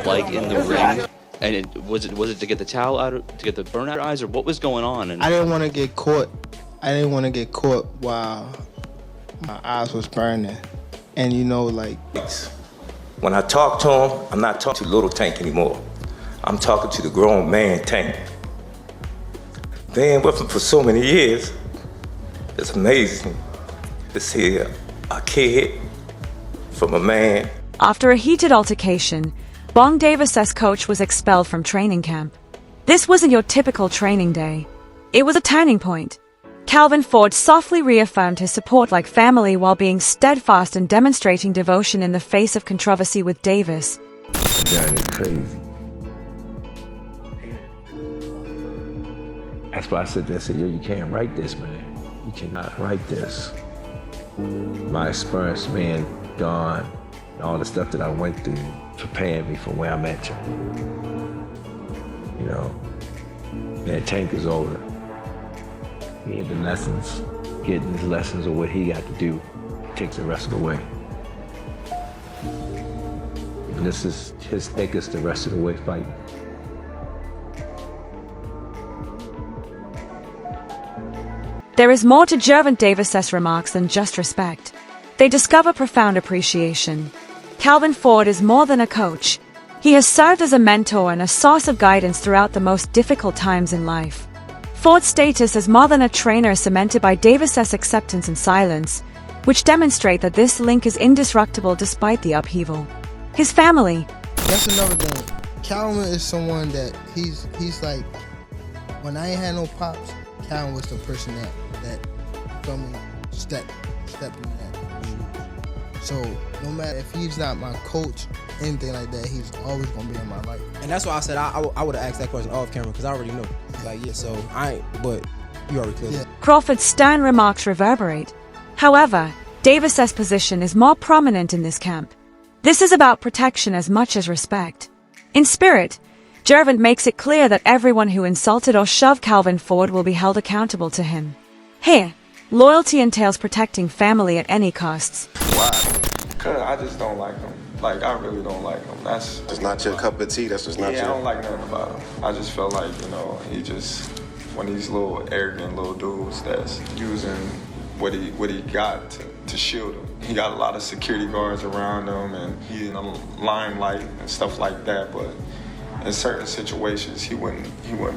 Like in the ring, and was it to get the towel out, to get the burn out of your eyes, or what was going on? And I didn't want to get caught. I didn't want to get caught while my eyes was burning, and when I talk to him, I'm not talking to little Tank anymore. I'm talking to the grown man Tank. Being with him for so many years, it's amazing to see a kid from a man. After a heated altercation, Bong Davis' coach was expelled from training camp. This wasn't your typical training day. It was a turning point. Calvin Ford softly reaffirmed his support like family while being steadfast and demonstrating devotion in the face of controversy with Davis. Johnny crazy. That's why I said that. I said, yo, you can't write this, man. You cannot write this. My experience being gone, and all the stuff that I went through, preparing me for where I'm at. You know, man, Tank is older. He had the lessons, getting his lessons of what he got to do, takes the rest of the way. And this is his take us the rest of the way fighting. There is more to Gervonta Davis' remarks than just respect. They discover profound appreciation. Calvin Ford is more than a coach. He has served as a mentor and a source of guidance throughout the most difficult times in life. Ford's status as more than a trainer is cemented by Davis' acceptance and silence, which demonstrate that this link is indestructible despite the upheaval. His family. That's another thing. Calvin is someone that he's like, when I ain't had no pops, Calvin was the person that from me stepped in that shoe. So no matter if he's not my coach, anything like that, he's always gonna be in my life. And that's why I said I would have asked that question off camera because I already know. Like, yeah, so I ain't, but you already cleared it. Crawford's stern remarks reverberate. However, Davis' position is more prominent in this camp. This is about protection as much as respect. In spirit, Gervonta makes it clear that everyone who insulted or shoved Calvin Ford will be held accountable to him. Here, loyalty entails protecting family at any costs. Why? Because I just don't like him. Like, I really don't like him. That's just not your cup of tea. That's just not your... Yeah, I don't like nothing about him. I just feel like, he just one of these little arrogant little dudes that's using what he got to shield him. He got a lot of security guards around him, and he's in the limelight and stuff like that, but in certain situations, he wouldn't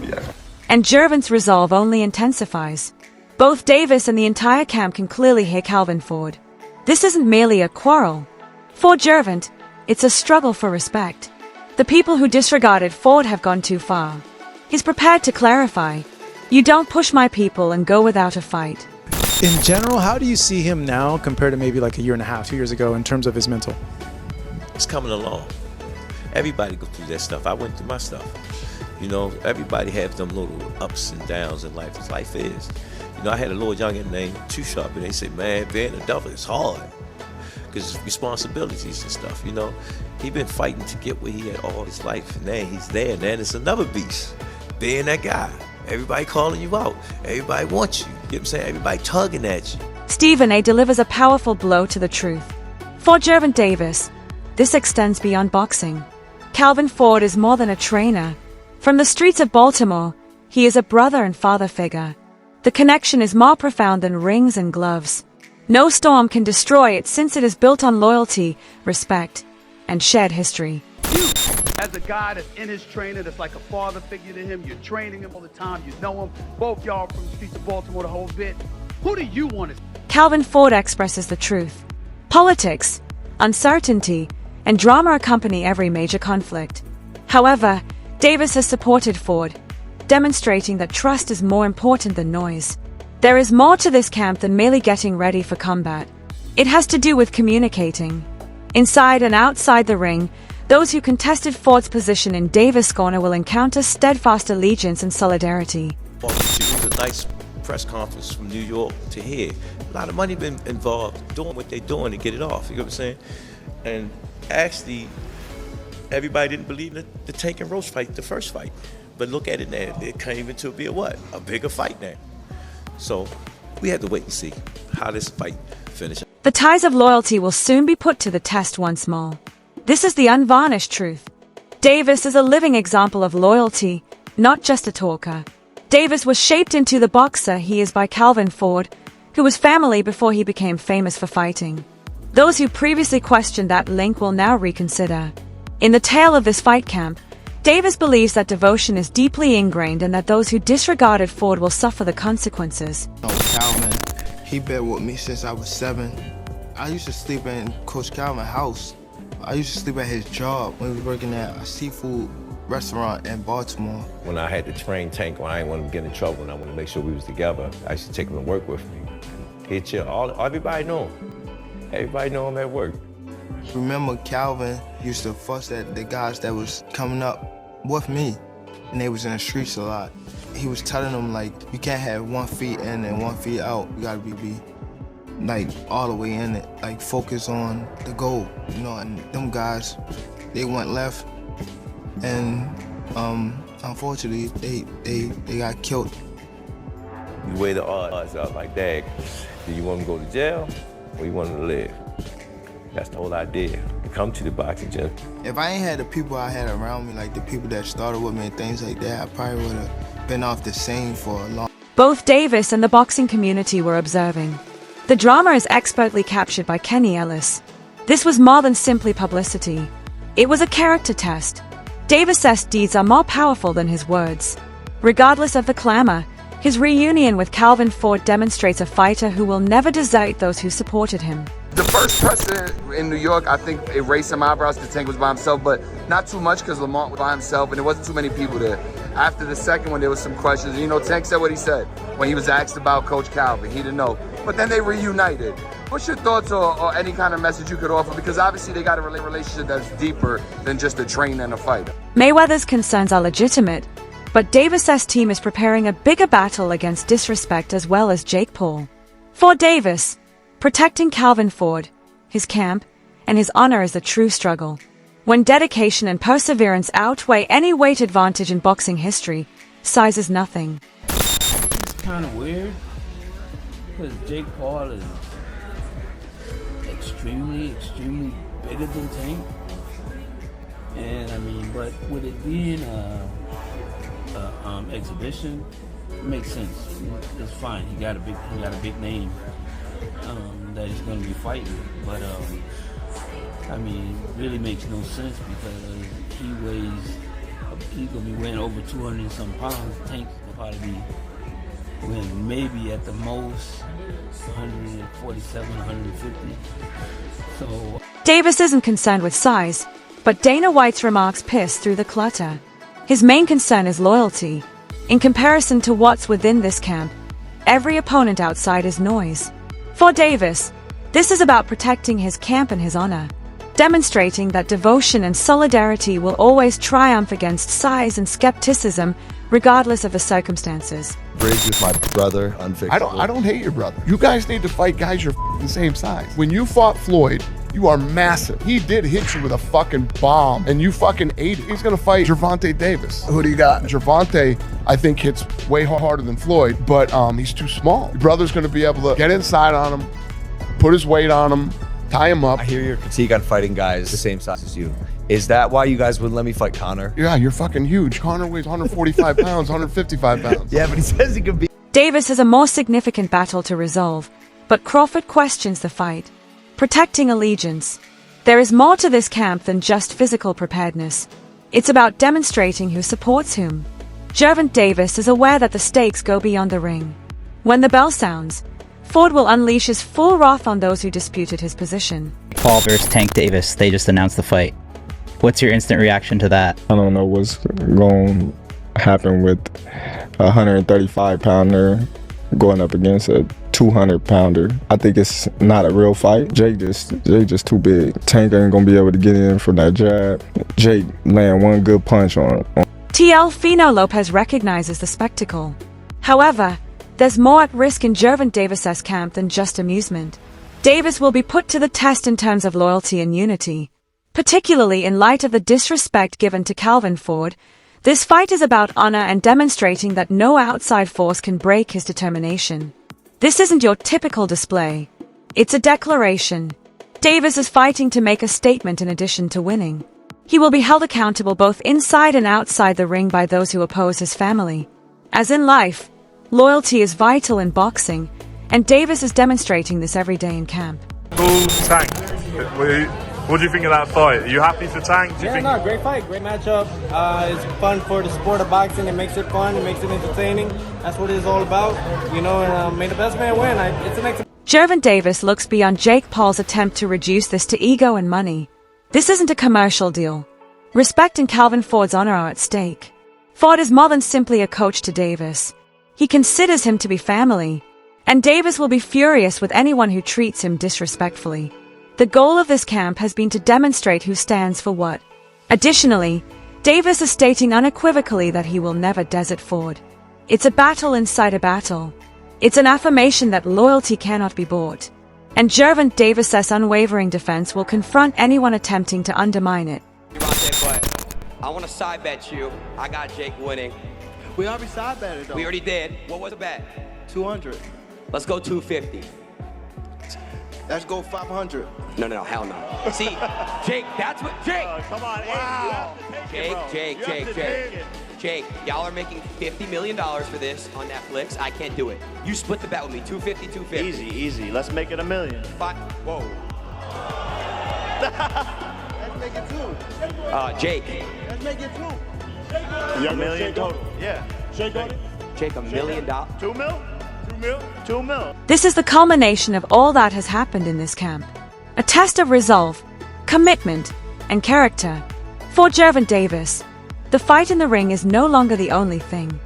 be at him. And Gervonta's resolve only intensifies. Both Davis and the entire camp can clearly hear Calvin Ford. This isn't merely a quarrel. For Gervonta, it's a struggle for respect. The people who disregarded Ford have gone too far. He's prepared to clarify. You don't push my people and go without a fight. In general, how do you see him now compared to maybe like a year and a half, 2 years ago in terms of his mental? It's coming along. Everybody go through that stuff. I went through my stuff. Everybody has them little ups and downs in life, as life is. I had a little youngin named Too Sharp, and they said, man, being an adult is hard. Because it's responsibilities and stuff, He been fighting to get where he had all his life, and now he's there, and then it's another beast. Being that guy. Everybody calling you out. Everybody wants you. You get what I'm saying? Everybody tugging at you. Stephen A. delivers a powerful blow to the truth. For Gervonta Davis, this extends beyond boxing. Calvin Ford is more than a trainer. From the streets of Baltimore, he is a brother and father figure. The connection is more profound than rings and gloves. No storm can destroy it since it is built on loyalty, respect, and shared history. You, as a guy that's in his trainer, that's like a father figure to him, you're training him all the time, you know him, both y'all from the streets of Baltimore the whole bit. Who do you want to... Calvin Ford expresses the truth. Politics, uncertainty, and drama accompany every major conflict. However, Davis has supported Ford, demonstrating that trust is more important than noise. There is more to this camp than merely getting ready for combat. It has to do with communicating. Inside and outside the ring, those who contested Ford's position in Davis' corner will encounter steadfast allegiance and solidarity. It was a nice press conference from New York to here. A lot of money been involved doing what they're doing to get it off, you know what I'm saying? And actually, everybody didn't believe in the Tank and Roach fight, the first fight. But look at it now, it came into be a bigger fight now. So we have to wait and see how this fight finishes. The ties of loyalty will soon be put to the test once more. This is the unvarnished truth. Davis is a living example of loyalty, not just a talker. Davis was shaped into the boxer he is by Calvin Ford, who was family before he became famous for fighting. Those who previously questioned that link will now reconsider. In the tale of this fight camp, Davis believes that devotion is deeply ingrained and that those who disregarded Ford will suffer the consequences. Calvin, he been with me since I was 7. I used to sleep in Coach Calvin's house. I used to sleep at his job when he was working at a seafood restaurant in Baltimore. When I had to train Tank, when I didn't want him to get in trouble and I wanted to make sure we was together, I used to take him to work with me. He'd chill. Everybody know him. Everybody know him at work. Remember, Calvin used to fuss at the guys that was coming up with me, and they was in the streets a lot. He was telling them, like, you can't have 1 feet in and 1 feet out. You gotta be like, all the way in it. Like, focus on the goal, you know, and them guys, they went left, and unfortunately, they got killed. You weigh the odds up like that. Do you want to go to jail or you want to live? That's the whole idea. You come to the boxing gym. If I ain't had the people I had around me, like the people that started with me and things like that, I probably would have been off the scene for a long. Both Davis and the boxing community were observing. The drama is expertly captured by Kenny Ellis. This was more than simply publicity. It was a character test. Davis's deeds are more powerful than his words. Regardless of the clamor, his reunion with Calvin Ford demonstrates a fighter who will never desert those who supported him. The first precedent in New York, I think it raised some eyebrows because Tank was by himself, but not too much because Lamont was by himself and there wasn't too many people there. After the second one, there was some questions. You know, Tank said what he said when he was asked about Coach Calvin. He didn't know. But then they reunited. What's your thoughts or any kind of message you could offer? Because obviously they got a relationship that's deeper than just a trainer and a fighter. Mayweather's concerns are legitimate, but Davis's team is preparing a bigger battle against disrespect as well as Jake Paul. For Davis, protecting Calvin Ford, his camp, and his honor is a true struggle. When dedication and perseverance outweigh any weight advantage in boxing history, size is nothing. It's kind of weird, because Jake Paul is extremely bigger than Tank. And I mean, but with it being a exhibition, it makes sense. It's fine. He got a big name that he's going to be fighting. But I mean, it really makes no sense because he's going to be weighing over 200 and some pounds. Tank will probably be weighing maybe at the most 147, 150. So Davis isn't concerned with size, but Dana White's remarks pierce through the clutter. His main concern is loyalty. In comparison to what's within this camp, every opponent outside is noise. For Davis, this is about protecting his camp and his honor, demonstrating that devotion and solidarity will always triumph against size and skepticism, regardless of the circumstances. Briggs is my brother, unfixable. I don't hate your brother. You guys need to fight guys your the same size. When you fought Floyd, you are massive. He did hit you with a fucking bomb, and you fucking ate it. He's gonna fight Gervonta Davis. Who do you got? Gervonta, I think, hits way harder than Floyd, but he's too small. Your brother's gonna be able to get inside on him, put his weight on him, tie him up. I hear your critique on fighting guys the same size as you. Is that why you guys wouldn't let me fight Conor? Yeah, you're fucking huge. Conor weighs 145 pounds, 155 pounds. Yeah, but he says he can beat. Davis has a more significant battle to resolve, but Crawford questions the fight. Protecting allegiance. There is more to this camp than just physical preparedness. It's about demonstrating who supports whom. Gervonta Davis is aware that the stakes go beyond the ring. When the bell sounds, Ford will unleash his full wrath on those who disputed his position. Paul versus Tank Davis, they just announced the fight. What's your instant reaction to that? I don't know what's going to happen with a 135-pounder going up against a 200-pounder. I think it's not a real fight. Jake just too big. Tank ain't gonna be able to get in from that jab. Jake land one good punch on him. TL Fino Lopez recognizes the spectacle. However, there's more at risk in Gervonta Davis's camp than just amusement. Davis will be put to the test in terms of loyalty and unity. Particularly in light of the disrespect given to Calvin Ford, this fight is about honor and demonstrating that no outside force can break his determination. This isn't your typical display. It's a declaration. Davis is fighting to make a statement in addition to winning. He will be held accountable both inside and outside the ring by those who oppose his family. As in life, loyalty is vital in boxing, and Davis is demonstrating this every day in camp. Tank, what do you think of that fight? Are you happy for Tank? Great fight, great matchup. It's fun for the sport of boxing. It makes it fun, it makes it entertaining. That's what it's all about, and may the best man win. It's an Gervonta Davis looks beyond Jake Paul's attempt to reduce this to ego and money. This isn't a commercial deal. Respect and Calvin Ford's honor are at stake. Ford is more than simply a coach to Davis. He considers him to be family, and Davis will be furious with anyone who treats him disrespectfully. The goal of this camp has been to demonstrate who stands for what. Additionally, Davis is stating unequivocally that he will never desert Ford. It's a battle inside a battle. It's an affirmation that loyalty cannot be bought. And Gervonta Davis's unwavering defense will confront anyone attempting to undermine it. But I want to side bet you. I got Jake winning. We already side betted though. We already did. What was the bet? 200. Let's go 250. Let's go 500. No, hell no. See, Jake, that's what, Jake! Come on, wow. Jake, y'all are making $50 million for this on Netflix. I can't do it. You split the bet with me, 250, 250. Easy. Let's make it $1 million. Whoa. Let's make it 2. Jake. Let's make it 2. $1 million total. Yeah. Jake, $1 million. 2 mil? 2 mil. This is the culmination of all that has happened in this camp. A test of resolve, commitment, and character. For Gervonta Davis, the fight in the ring is no longer the only thing.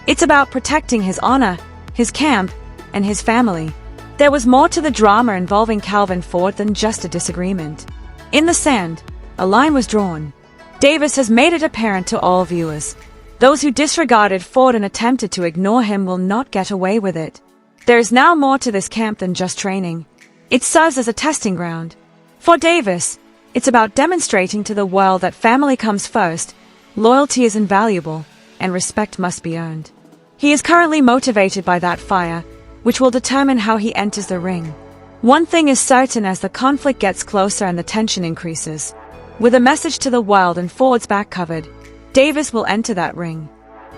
It's about protecting his honor, his camp, and his family. There was more to the drama involving Calvin Ford than just a disagreement. In the sand, a line was drawn. Davis has made it apparent to all viewers. Those who disregarded Ford and attempted to ignore him will not get away with it. There is now more to this camp than just training. It serves as a testing ground. For Davis, it's about demonstrating to the world that family comes first, loyalty is invaluable, and respect must be earned. He is currently motivated by that fire, which will determine how he enters the ring. One thing is certain: as the conflict gets closer and the tension increases, with a message to the world and Ford's back covered, Davis will enter that ring.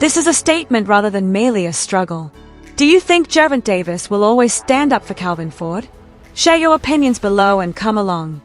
This is a statement rather than merely a struggle. Do you think Gervonta Davis will always stand up for Calvin Ford? Share your opinions below and come along.